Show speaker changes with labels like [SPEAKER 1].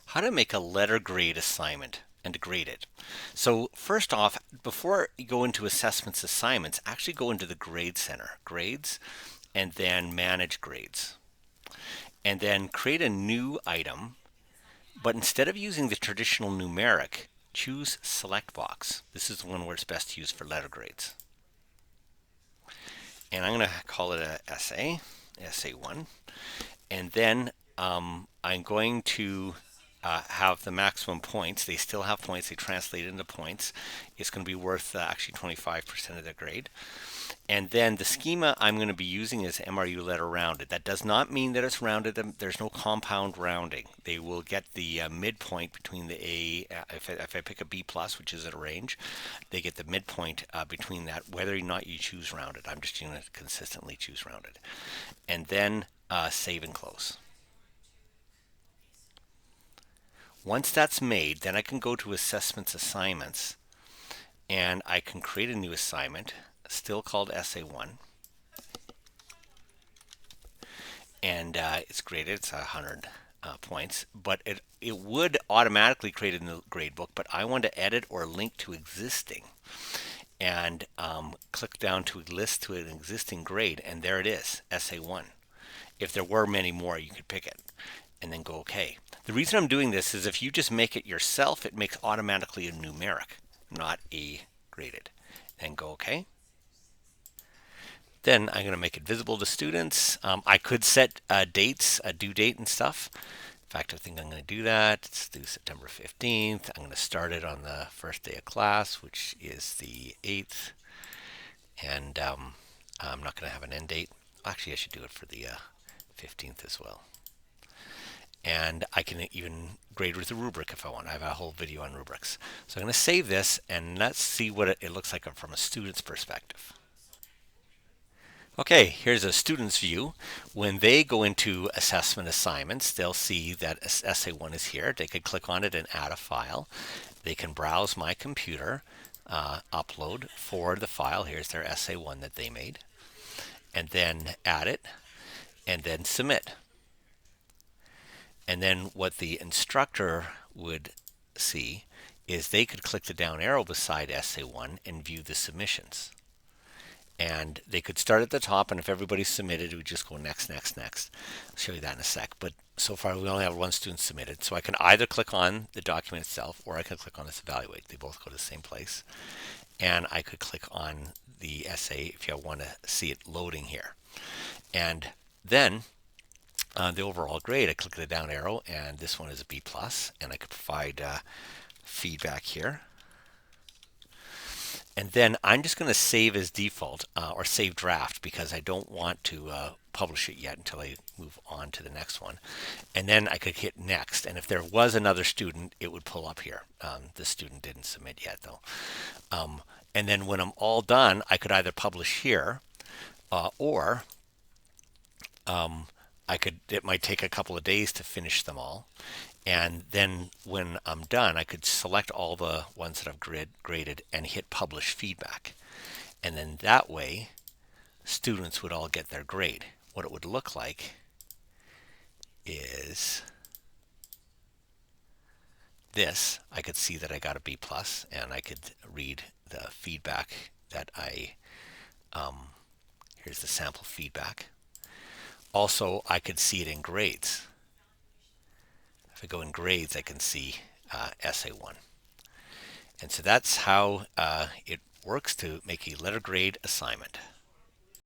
[SPEAKER 1] How to make a letter grade assignment and to grade it. So first off, before you go into assessments assignments, actually go into the grade center, grades, and then manage grades. And then create a new item, but instead of using the traditional numeric, choose select box. This is the one where it's best used for letter grades. And I'm going to call it a essay, essay1. And then I'm going to have the maximum points. They still have points. They translate into points. It's going to be worth actually 25% of their grade. And then the schema I'm going to be using is MRU letter rounded. That does not mean that it's rounded. There's no compound rounding. They will get the midpoint between the A. If I pick a B plus, which is at a range, they get the midpoint between that, whether or not you choose rounded. I'm just going to consistently choose rounded. And then save and close. Once that's made, then I can go to assessments assignments and I can create a new assignment, still called SA1. And it's graded, it's 100 points, but it would automatically create in the gradebook, but I want to edit or link to existing. And click down to list to an existing grade, and there it is, SA1. If there were many more, you could pick it and then go OK. The reason I'm doing this is if you just make it yourself, it makes automatically a numeric, not a graded. And go OK. Then I'm going to make it visible to students. I could set dates, a due date and stuff. In fact, I think I'm going to do that. Let's do September 15th. I'm going to start it on the first day of class, which is the 8th. And I'm not going to have an end date. Actually, I should do it for the 15th as well. And I can even grade with a rubric if I want. I have a whole video on rubrics. So I'm going to save this and let's see what it looks like from a student's perspective. Okay, here's a student's view. When they go into assessment assignments, they'll see that SA1 is here. They could click on it and add a file. They can browse my computer, upload, forward the file. Here's their SA1 that they made. And then add it, and then submit. And then what the instructor would see is they could click the down arrow beside SA1 and view the submissions. And they could start at the top, and if everybody's submitted, it would just go next, next, next. I'll show you that in a sec. But so far, we only have one student submitted. So I can either click on the document itself, or I can click on this evaluate. They both go to the same place. And I could click on the essay if you want to see it loading here. And then the overall grade, I click the down arrow, and this one is a B plus, and I could provide feedback here. And then I'm just going to save as default or save draft because I don't want to publish it yet until I move on to the next one. And then I could hit next. And if there was another student, it would pull up here. The student didn't submit yet though. And then when I'm all done, I could either publish here or it might take a couple of days to finish them all. And then when I'm done, I could select all the ones that I've graded and hit publish feedback. And then that way, students would all get their grade. What it would look like is this. I could see that I got a B plus, and I could read the feedback that here's the sample feedback. Also, I could see it in grades. If I go in grades, I can see SA1. And so that's how it works to make a letter grade assignment.